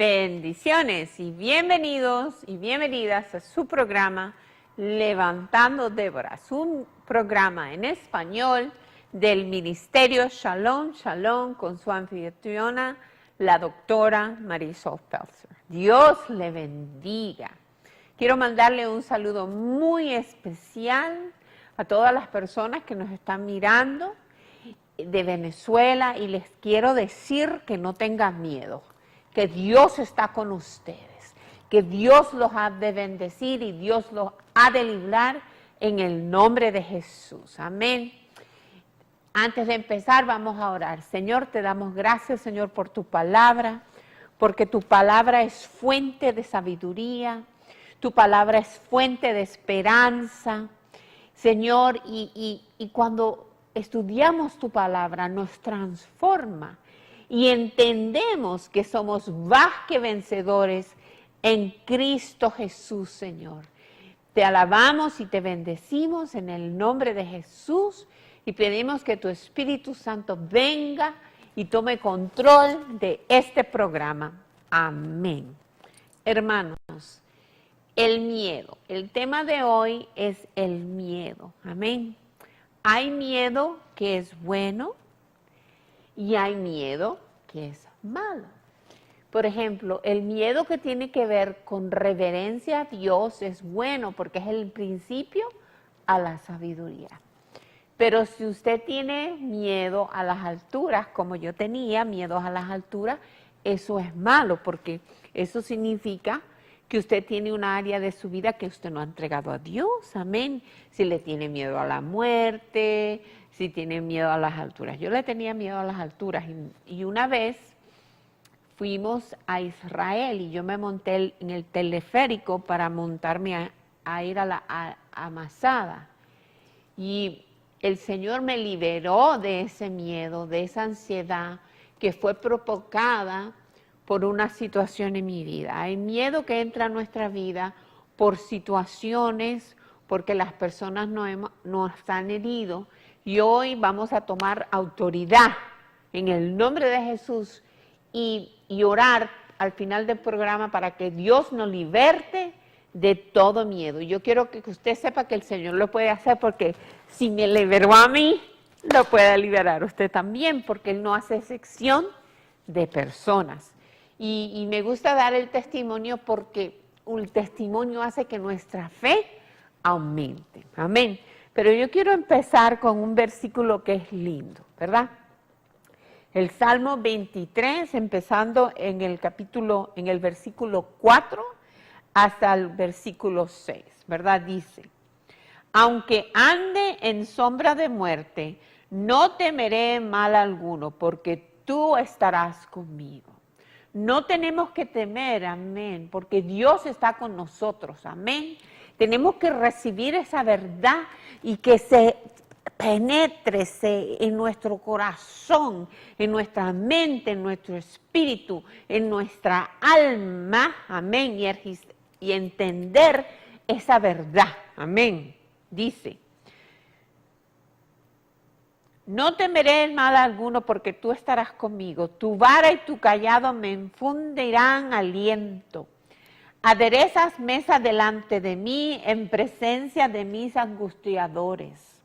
Bendiciones y bienvenidos y bienvenidas a su programa Levantando Débora, un programa en español del Ministerio Shalom Shalom con su anfitriona, la doctora Marisol Pelzer. Dios le bendiga. Quiero mandarle un saludo muy especial a todas las personas que nos están mirando de Venezuela y les quiero decir que no tengan miedo, que Dios está con ustedes, que Dios los ha de bendecir y Dios los ha de librar en el nombre de Jesús. Amén. Antes de empezar vamos a orar. Señor, te damos gracias, Señor, por tu palabra, porque tu palabra es fuente de sabiduría, tu palabra es fuente de esperanza, Señor, y cuando estudiamos tu palabra nos transforma y entendemos que somos más que vencedores en Cristo Jesús, Señor. Te alabamos y te bendecimos en el nombre de Jesús y pedimos que tu Espíritu Santo venga y tome control de este programa. Amén. Hermanos, el miedo. El tema de hoy es el miedo. Amén. Hay miedo que es bueno y hay miedo que es malo. Por ejemplo, el miedo que tiene que ver con reverencia a Dios es bueno porque es el principio a la sabiduría. Pero si usted tiene miedo a las alturas, como yo tenía miedo a las alturas, eso es malo porque eso significa que usted tiene una área de su vida que usted no ha entregado a Dios, amén. Si le tiene miedo a la muerte, si tiene miedo a las alturas. Yo le tenía miedo a las alturas y una vez fuimos a Israel y yo me monté en el teleférico para montarme a ir a Masada. Y el Señor me liberó de ese miedo, de esa ansiedad que fue provocada por una situación en mi vida. Hay miedo que entra a nuestra vida por situaciones, porque las personas nos han herido y hoy vamos a tomar autoridad en el nombre de Jesús y orar al final del programa para que Dios nos liberte de todo miedo. Y yo quiero que usted sepa que el Señor lo puede hacer porque si me liberó a mí, lo puede liberar a usted también, porque Él no hace excepción de personas. Y me gusta dar el testimonio porque un testimonio hace que nuestra fe aumente. Amén. Pero yo quiero empezar con un versículo que es lindo, ¿verdad? El Salmo 23, empezando en el versículo 4 hasta el versículo 6, ¿verdad? Dice: aunque ande en sombra de muerte, no temeré mal alguno, porque tú estarás conmigo. No tenemos que temer, amén, porque Dios está con nosotros, amén. Tenemos que recibir esa verdad y que se penetre en nuestro corazón, en nuestra mente, en nuestro espíritu, en nuestra alma, amén, y entender esa verdad, amén. Dice: no temeré mal alguno porque tú estarás conmigo. Tu vara y tu callado me infundirán aliento. Aderezas mesa delante de mí en presencia de mis angustiadores.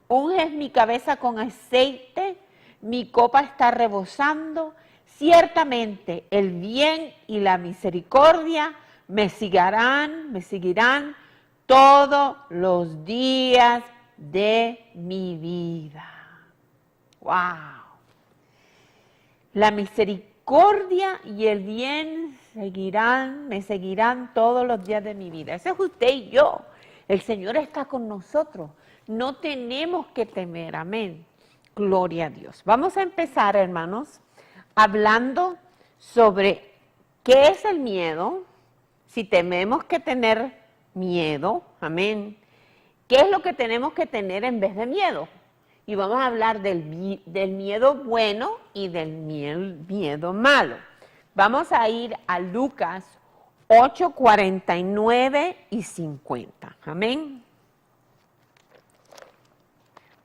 Unges mi cabeza con aceite, mi copa está rebosando. Ciertamente el bien y la misericordia me seguirán todos los días de mi vida. ¡Wow! La misericordia y el bien me seguirán todos los días de mi vida. Ese es usted y yo. El Señor está con nosotros. No tenemos que temer. Amén. Gloria a Dios. Vamos a empezar, hermanos, hablando sobre qué es el miedo, si tenemos que tener miedo. Amén. ¿Qué es lo que tenemos que tener en vez de miedo? Y vamos a hablar del miedo bueno y del miedo malo. Vamos a ir a Lucas 8, 49 y 50. Amén.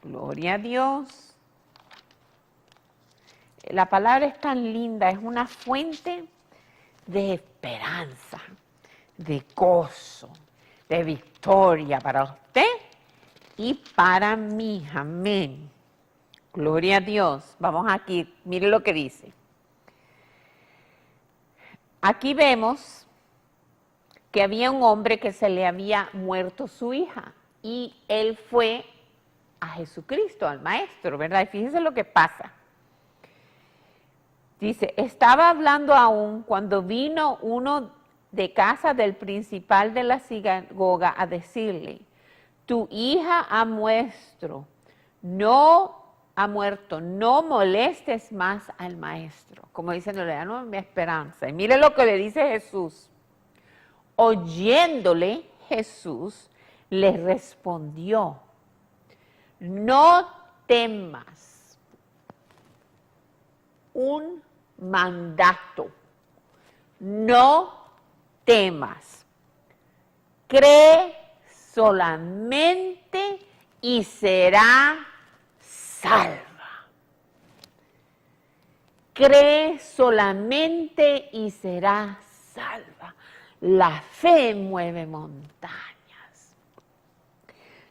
Gloria a Dios. La palabra es tan linda, es una fuente de esperanza, de gozo, de victoria para usted y para mí. Amén. Gloria a Dios. Vamos aquí, mire lo que dice. Aquí vemos que había un hombre que se le había muerto su hija y él fue a Jesucristo, al maestro, ¿verdad? Y fíjense lo que pasa. Dice, estaba hablando aún cuando vino uno de casa del principal de la sinagoga a decirle, tu hija ha muerto, no molestes más al maestro. Como diciéndole, ya no mi esperanza. Y mire lo que le dice Jesús. Oyéndole, Jesús le respondió, no temas. Un mandato. No temas. Cree solamente y será salva. Cree solamente y será salva. La fe mueve montañas.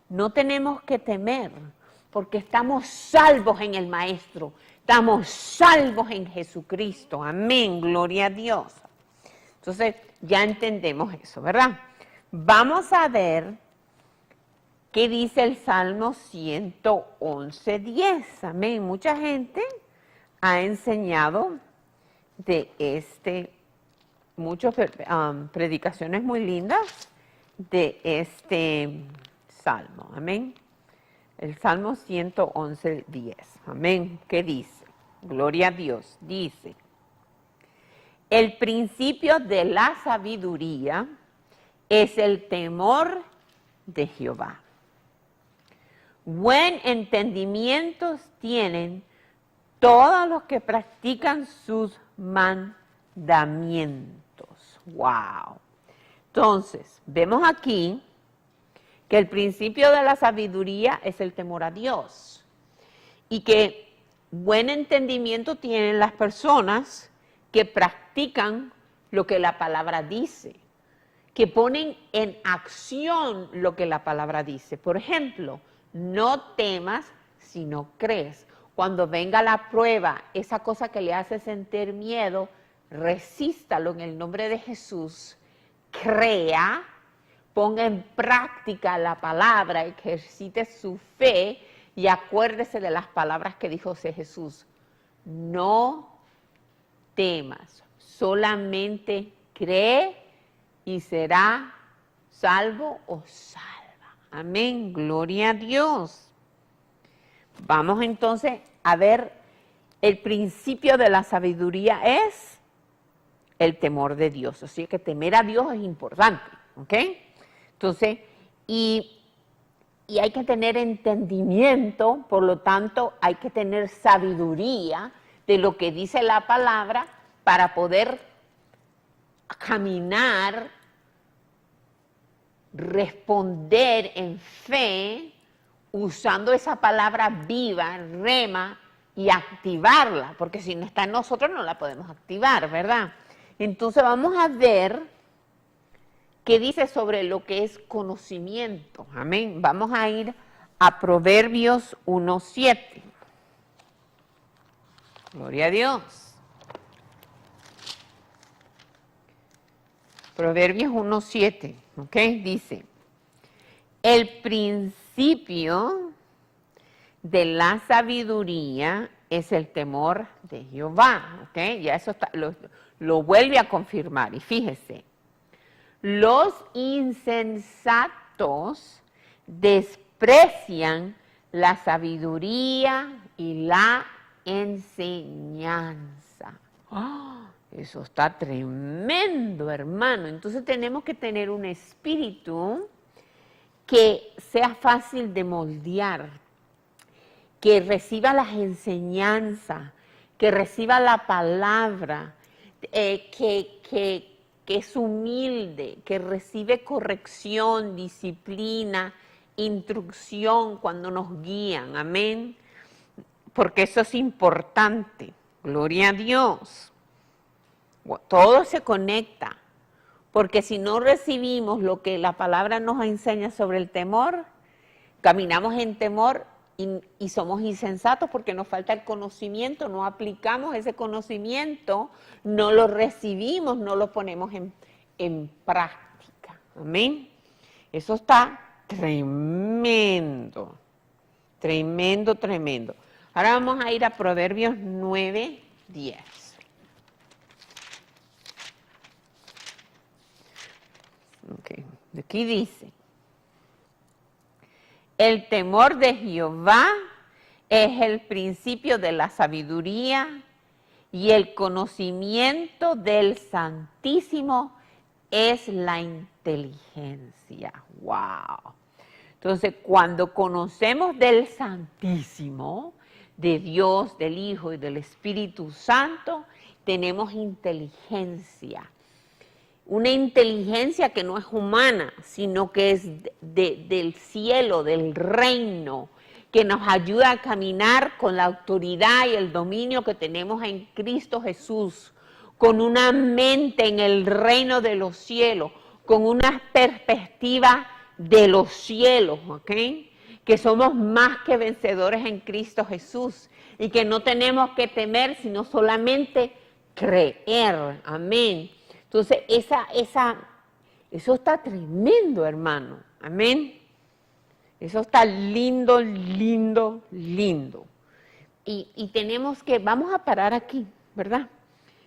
No tenemos que temer porque estamos salvos en el Maestro. Estamos salvos en Jesucristo. Amén, gloria a Dios. Entonces, ya entendemos eso, ¿verdad? Vamos a ver qué dice el Salmo 111:10. Amén. Mucha gente ha enseñado de muchas predicaciones muy lindas de este Salmo. Amén. El Salmo 111:10. Amén. ¿Qué dice? Gloria a Dios. Dice, el principio de la sabiduría es el temor de Jehová. Buen entendimiento tienen todos los que practican sus mandamientos. ¡Wow! Entonces, vemos aquí que el principio de la sabiduría es el temor a Dios y que buen entendimiento tienen las personas que practican lo que la palabra dice, que ponen en acción lo que la palabra dice. Por ejemplo, no temas si no crees. Cuando venga la prueba, esa cosa que le hace sentir miedo, resístalo en el nombre de Jesús, crea, ponga en práctica la palabra, ejercite su fe y acuérdese de las palabras que dijo Jesús. No temas, solamente cree y será salvo o salva. Amén, gloria a Dios. Vamos entonces a ver, el principio de la sabiduría es el temor de Dios. Así que temer a Dios es importante, ¿ok? Entonces, y hay que tener entendimiento, por lo tanto, hay que tener sabiduría de lo que dice la palabra para poder caminar, responder en fe, usando esa palabra viva, rema, y activarla, porque si no está en nosotros no la podemos activar, ¿verdad? Entonces vamos a ver qué dice sobre lo que es conocimiento. Amén. Vamos a ir a Proverbios 1:7. Gloria a Dios. Proverbios 1:7, ¿ok? Dice, el principio de la sabiduría es el temor de Jehová, ¿ok? Ya eso está, lo vuelve a confirmar. Y fíjese, los insensatos desprecian la sabiduría y la enseñanza. ¡Oh! Eso está tremendo, hermano. Entonces tenemos que tener un espíritu que sea fácil de moldear, que reciba las enseñanzas, que reciba la palabra, que es humilde, que recibe corrección, disciplina, instrucción cuando nos guían. Amén. Porque eso es importante. Gloria a Dios. Todo se conecta, porque si no recibimos lo que la palabra nos enseña sobre el temor, caminamos en temor y somos insensatos porque nos falta el conocimiento, no aplicamos ese conocimiento, no lo recibimos, no lo ponemos en práctica. Amén. Eso está tremendo, tremendo, tremendo. Ahora vamos a ir a Proverbios 9:10. Okay. Aquí dice: el temor de Jehová es el principio de la sabiduría y el conocimiento del Santísimo es la inteligencia. ¡Wow! Entonces, cuando conocemos del Santísimo, de Dios, del Hijo y del Espíritu Santo, tenemos inteligencia. Una inteligencia que no es humana, sino que es del cielo, del reino, que nos ayuda a caminar con la autoridad y el dominio que tenemos en Cristo Jesús, con una mente en el reino de los cielos, con una perspectiva de los cielos, ¿ok? Que somos más que vencedores en Cristo Jesús y que no tenemos que temer, sino solamente creer, amén. Entonces, eso está tremendo, hermano. Amén. Eso está lindo, lindo, lindo. Y tenemos que, vamos a parar aquí, ¿verdad?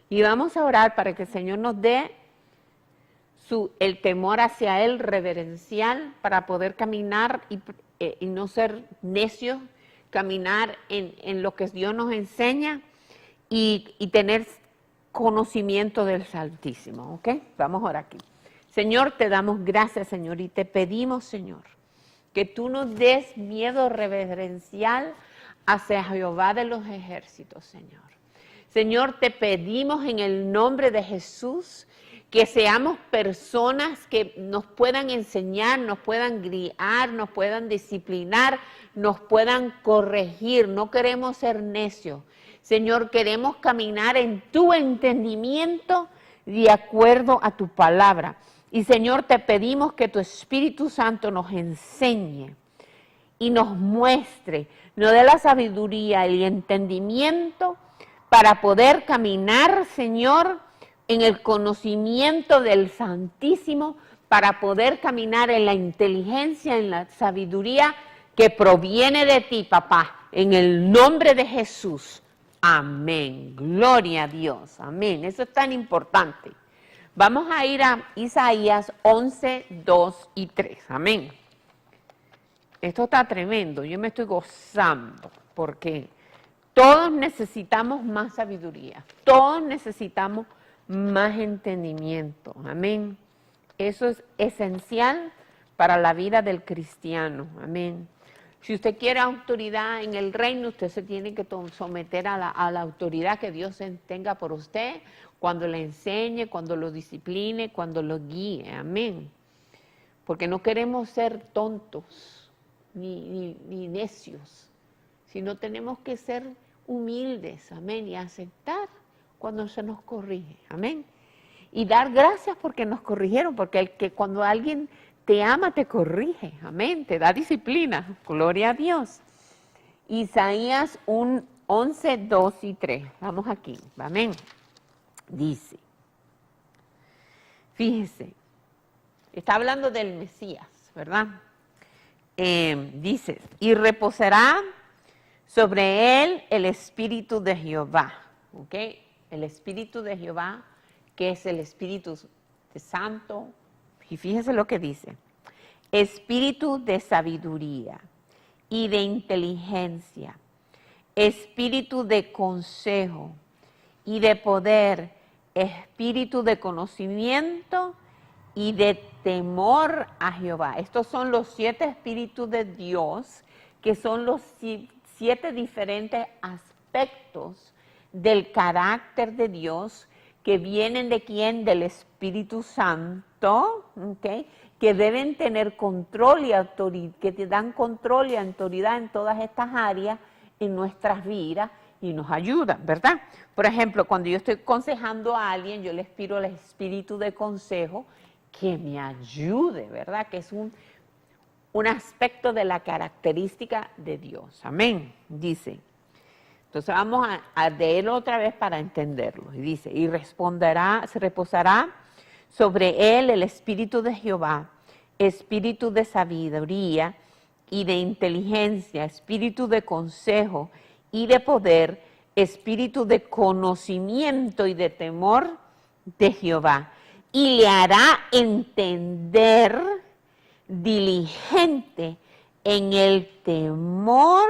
Y vamos a orar para que el Señor nos dé el temor hacia Él reverencial para poder caminar y no ser necios, caminar en lo que Dios nos enseña y tener conocimiento del Santísimo, ¿ok? Vamos ahora aquí. Señor, te damos gracias, Señor, y te pedimos, Señor, que tú nos des miedo reverencial hacia Jehová de los ejércitos, Señor. Señor, te pedimos en el nombre de Jesús que seamos personas que nos puedan enseñar, nos puedan guiar, nos puedan disciplinar, nos puedan corregir. No queremos ser necios. Señor, queremos caminar en tu entendimiento de acuerdo a tu palabra. Y Señor, te pedimos que tu Espíritu Santo nos enseñe y nos muestre, nos dé la sabiduría y el entendimiento para poder caminar, Señor, en el conocimiento del Santísimo, para poder caminar en la inteligencia, en la sabiduría que proviene de ti, papá, en el nombre de Jesús. Amén. Gloria a Dios. Amén. Eso es tan importante. Vamos a ir a Isaías 11, 2 y 3. Amén. Esto está tremendo. Yo me estoy gozando porque todos necesitamos más sabiduría. Todos necesitamos más entendimiento. Amén. Eso es esencial para la vida del cristiano. Amén. Si usted quiere autoridad en el reino, usted se tiene que someter a la autoridad que Dios tenga por usted, cuando le enseñe, cuando lo discipline, cuando lo guíe. Amén. Porque no queremos ser tontos ni necios, sino tenemos que ser humildes. Amén. Y aceptar cuando se nos corrige. Amén. Y dar gracias porque nos corrigieron, porque cuando alguien te ama, te corrige, amén, te da disciplina, gloria a Dios. Isaías 11, 2 y 3, vamos aquí, amén. Dice, fíjese, está hablando del Mesías, ¿verdad? Dice, y reposará sobre él el Espíritu de Jehová, ¿ok? El Espíritu de Jehová, que es el Espíritu Santo. Y fíjese lo que dice, espíritu de sabiduría y de inteligencia, espíritu de consejo y de poder, espíritu de conocimiento y de temor a Jehová. Estos son los 7 espíritus de Dios, que son los 7 diferentes aspectos del carácter de Dios, que vienen de quién, del Espíritu Santo, ¿okay? Que deben tener control y autoridad, que te dan control y autoridad en todas estas áreas en nuestras vidas y nos ayuda, ¿verdad? Por ejemplo, cuando yo estoy aconsejando a alguien, yo les pido el espíritu de consejo que me ayude, ¿verdad? Que es un aspecto de la característica de Dios. Amén. Dice. Entonces vamos a leerlo otra vez para entenderlo. Y dice, y se reposará sobre él el espíritu de Jehová, espíritu de sabiduría y de inteligencia, espíritu de consejo y de poder, espíritu de conocimiento y de temor de Jehová. Y le hará entender diligente en el temor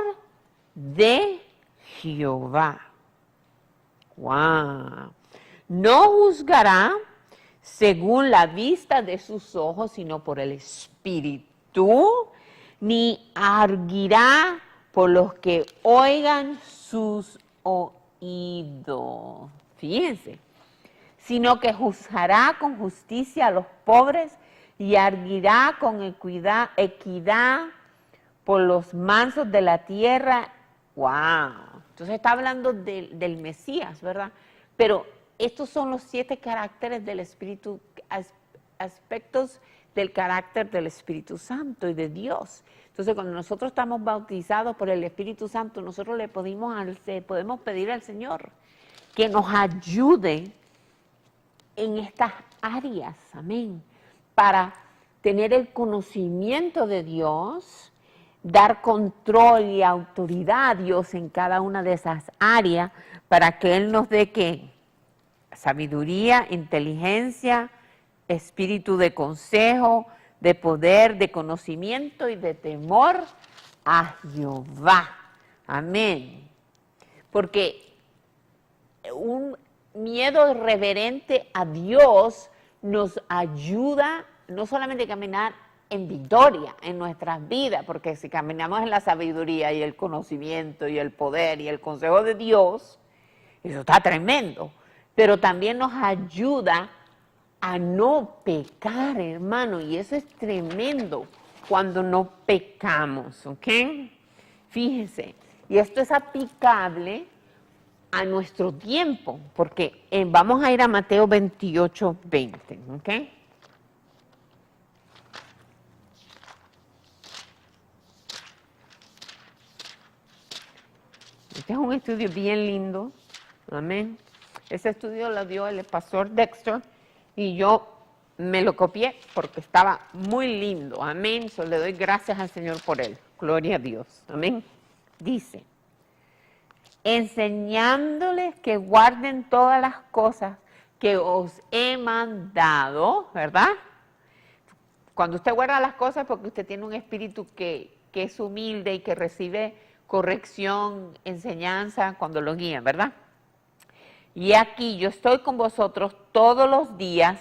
de Jehová. Wow. No juzgará según la vista de sus ojos, sino por el espíritu, ni arguirá por los que oigan sus oídos. Fíjense, sino que juzgará con justicia a los pobres y arguirá con equidad por los mansos de la tierra. ¡Wow! Entonces está hablando del Mesías, ¿verdad? Pero estos son los 7 caracteres del Espíritu, aspectos del carácter del Espíritu Santo y de Dios. Entonces, cuando nosotros estamos bautizados por el Espíritu Santo, nosotros le podemos pedir al Señor que nos ayude en estas áreas, amén, para tener el conocimiento de Dios, dar control y autoridad a Dios en cada una de esas áreas, para que Él nos dé ¿qué? Sabiduría, inteligencia, espíritu de consejo, de poder, de conocimiento y de temor a Jehová. Amén. Porque un miedo reverente a Dios nos ayuda no solamente a caminar en victoria en nuestras vidas, porque si caminamos en la sabiduría y el conocimiento y el poder y el consejo de Dios, eso está tremendo, pero también nos ayuda a no pecar, hermano, y eso es tremendo cuando no pecamos, ¿ok? Fíjense, y esto es aplicable a nuestro tiempo, porque vamos a ir a Mateo 28, 20, ¿ok? Este es un estudio bien lindo, amén. Ese estudio lo dio el pastor Dexter y yo me lo copié porque estaba muy lindo, amén. So, le doy gracias al Señor por él, gloria a Dios, amén. Dice, enseñándoles que guarden todas las cosas que os he mandado, ¿verdad? Cuando usted guarda las cosas porque usted tiene un espíritu que es humilde y que recibe corrección, enseñanza cuando lo guían, ¿verdad? Y aquí yo estoy con vosotros todos los días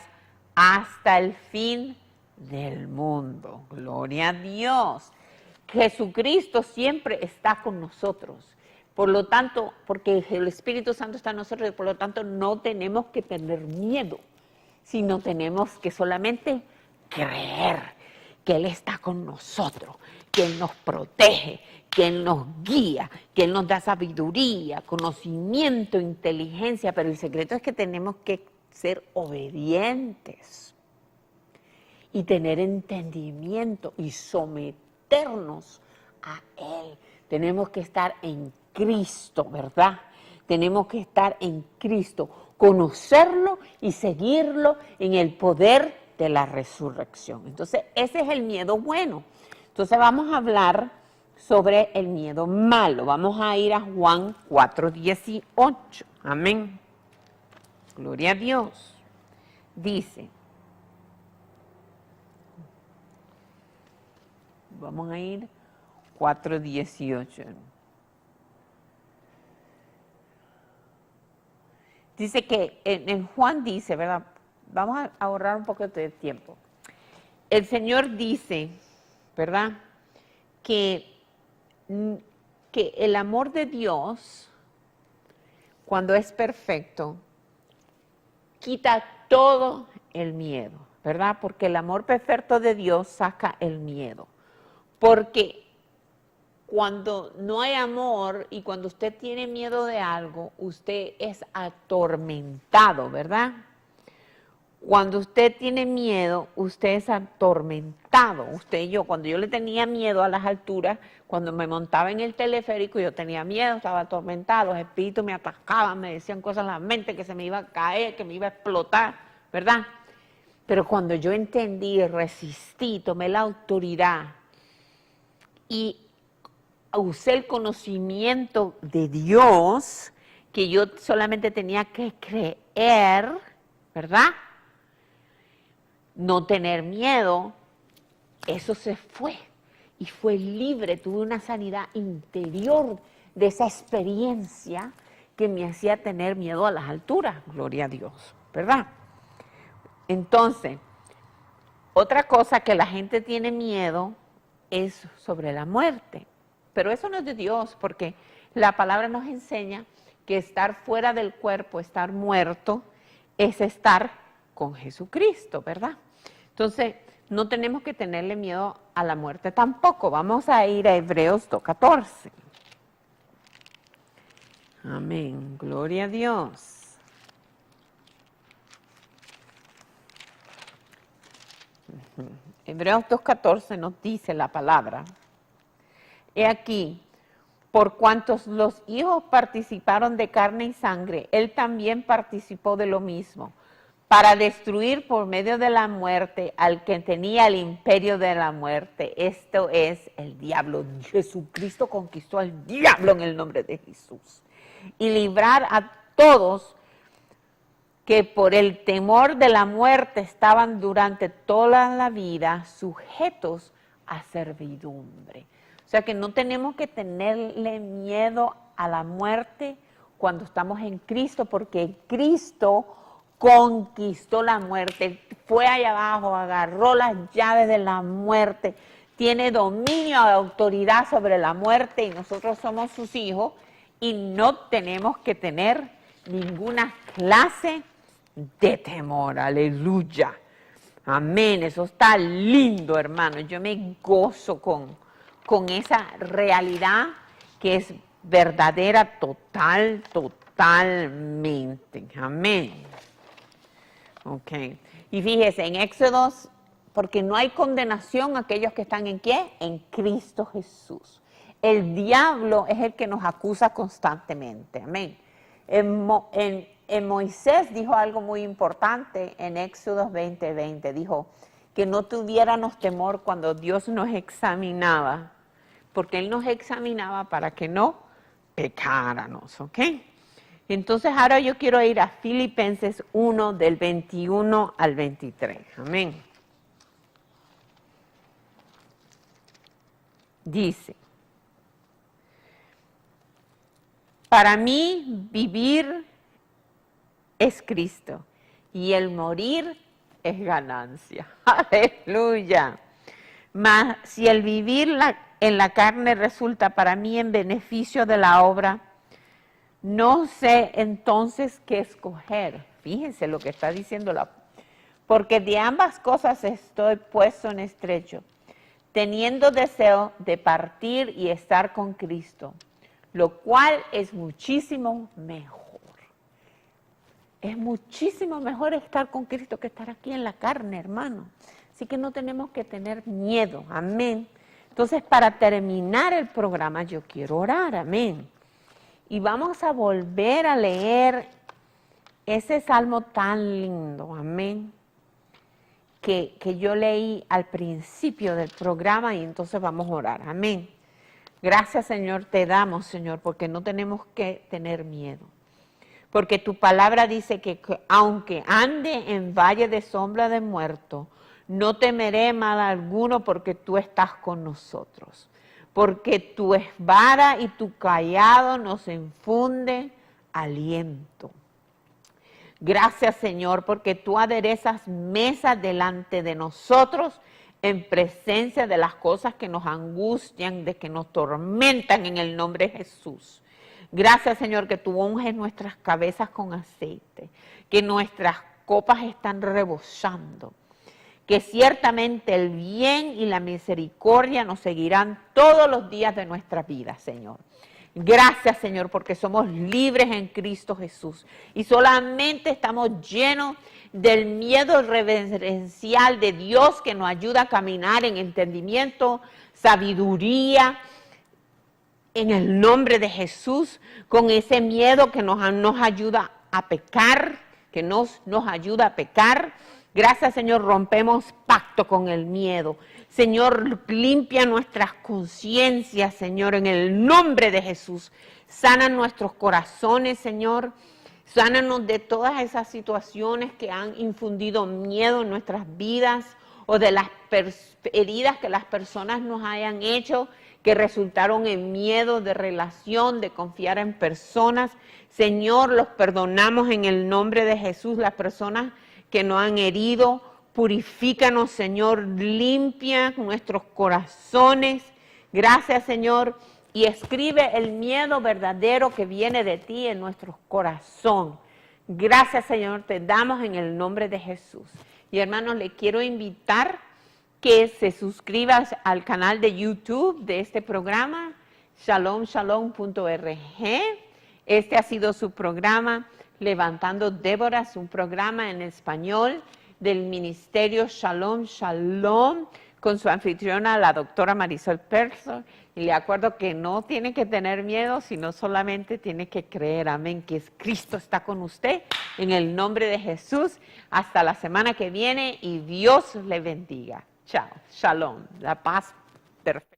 hasta el fin del mundo. Gloria a Dios. Jesucristo siempre está con nosotros. Por lo tanto, porque el Espíritu Santo está en nosotros, y por lo tanto no tenemos que tener miedo, sino tenemos que solamente creer que Él está con nosotros, que Él nos protege, que Él nos guía, que Él nos da sabiduría, conocimiento, inteligencia, pero el secreto es que tenemos que ser obedientes y tener entendimiento y someternos a Él. Tenemos que estar en Cristo, ¿verdad? Tenemos que estar en Cristo, conocerlo y seguirlo en el poder de la resurrección. Entonces, ese es el miedo bueno. Entonces, vamos a hablar sobre el miedo malo. Vamos a ir a Juan 4:18. Amén. Gloria a Dios. Dice, vamos a ir 4:18. Dice que en Juan dice, ¿verdad? Vamos a ahorrar un poco de tiempo. El Señor dice, ¿verdad? Que el amor de Dios, cuando es perfecto, quita todo el miedo, ¿verdad? Porque el amor perfecto de Dios saca el miedo. Porque cuando no hay amor y cuando usted tiene miedo de algo, usted es atormentado, ¿verdad? Cuando usted tiene miedo, usted es atormentado. Usted y yo, cuando yo le tenía miedo a las alturas, cuando me montaba en el teleférico, yo tenía miedo, estaba atormentado, los espíritus me atacaban, me decían cosas en la mente, que se me iba a caer, que me iba a explotar, ¿verdad? Pero cuando yo entendí, resistí, tomé la autoridad y usé el conocimiento de Dios, que yo solamente tenía que creer, ¿verdad? No tener miedo, eso se fue y fue libre, tuve una sanidad interior de esa experiencia que me hacía tener miedo a las alturas, gloria a Dios, ¿verdad? Entonces, otra cosa que la gente tiene miedo es sobre la muerte, pero eso no es de Dios, porque la palabra nos enseña que estar fuera del cuerpo, estar muerto, es estar con Jesucristo, ¿verdad? Entonces, no tenemos que tenerle miedo a la muerte tampoco. Vamos a ir a Hebreos 2:14. Amén, gloria a Dios. Hebreos 2:14 nos dice la palabra. He aquí, por cuantos los hijos participaron de carne y sangre, él también participó de lo mismo, para destruir por medio de la muerte al que tenía el imperio de la muerte. Esto es el diablo. Jesucristo conquistó al diablo en el nombre de Jesús. Y librar a todos que por el temor de la muerte estaban durante toda la vida sujetos a servidumbre. O sea que no tenemos que tenerle miedo a la muerte cuando estamos en Cristo, porque Cristo conquistó la muerte, fue allá abajo, agarró las llaves de la muerte, tiene dominio, autoridad sobre la muerte y nosotros somos sus hijos y no tenemos que tener ninguna clase de temor, aleluya, amén, eso está lindo, hermano, yo me gozo con esa realidad que es verdadera, totalmente, amén. Ok, y fíjese, en Éxodos, porque no hay condenación a aquellos que están ¿en qué? En Cristo Jesús. El diablo es el que nos acusa constantemente, amén. En Moisés dijo algo muy importante en Éxodos 20:20, dijo que no tuviéramos temor cuando Dios nos examinaba, porque Él nos examinaba para que no pecáramos, ¿ok? Entonces ahora yo quiero ir a Filipenses 1 del 21 al 23, amén. Dice, para mí vivir es Cristo y el morir es ganancia. Aleluya. Mas si el vivir en la carne resulta para mí en beneficio de la obra, no sé entonces qué escoger. Fíjense lo que está diciendo porque de ambas cosas estoy puesto en estrecho, teniendo deseo de partir y estar con Cristo, lo cual es muchísimo mejor. Es muchísimo mejor estar con Cristo que estar aquí en la carne, hermano. Así que no tenemos que tener miedo, amén. Entonces, para terminar el programa, yo quiero orar, amén. Y vamos a volver a leer ese salmo tan lindo, amén, que yo leí al principio del programa y entonces vamos a orar, amén. Gracias, Señor, te damos, Señor, porque no tenemos que tener miedo. Porque tu palabra dice que aunque ande en valle de sombra de muerto, no temeré mal alguno porque tú estás con nosotros. Porque tu espada y tu cayado nos infunde aliento. Gracias, Señor, porque tú aderezas mesas delante de nosotros en presencia de las cosas que nos angustian, de que nos tormentan en el nombre de Jesús. Gracias, Señor, que tú unges nuestras cabezas con aceite, que nuestras copas están rebosando. que ciertamente el bien y la misericordia nos seguirán todos los días de nuestra vida, Señor. Gracias, Señor, porque somos libres en Cristo Jesús y solamente estamos llenos del miedo reverencial de Dios que nos ayuda a caminar en entendimiento, sabiduría, en el nombre de Jesús, con ese miedo que nos ayuda a pecar, que nos ayuda a pecar. Gracias, Señor, rompemos pacto con el miedo. Señor, limpia nuestras conciencias, Señor, en el nombre de Jesús. Sana nuestros corazones, Señor. Sánanos de todas esas situaciones que han infundido miedo en nuestras vidas o de las heridas que las personas nos hayan hecho que resultaron en miedo de relación, de confiar en personas. Señor, los perdonamos en el nombre de Jesús, las personas que nos han herido. Purifícanos, Señor, limpia nuestros corazones. Gracias, Señor, y escribe el miedo verdadero que viene de ti en nuestro corazón. Gracias, Señor, te damos en el nombre de Jesús. Y hermanos, le quiero invitar que se suscriba al canal de YouTube de este programa, shalomshalom.org. Este ha sido su programa, Levantando Déboras, un programa en español del Ministerio Shalom Shalom, con su anfitriona, la doctora Marisol Perso. Y le acuerdo que no tiene que tener miedo, sino solamente tiene que creer, amén, que Cristo está con usted, en el nombre de Jesús. Hasta la semana que viene y Dios le bendiga. Chao, shalom, la paz perfecta.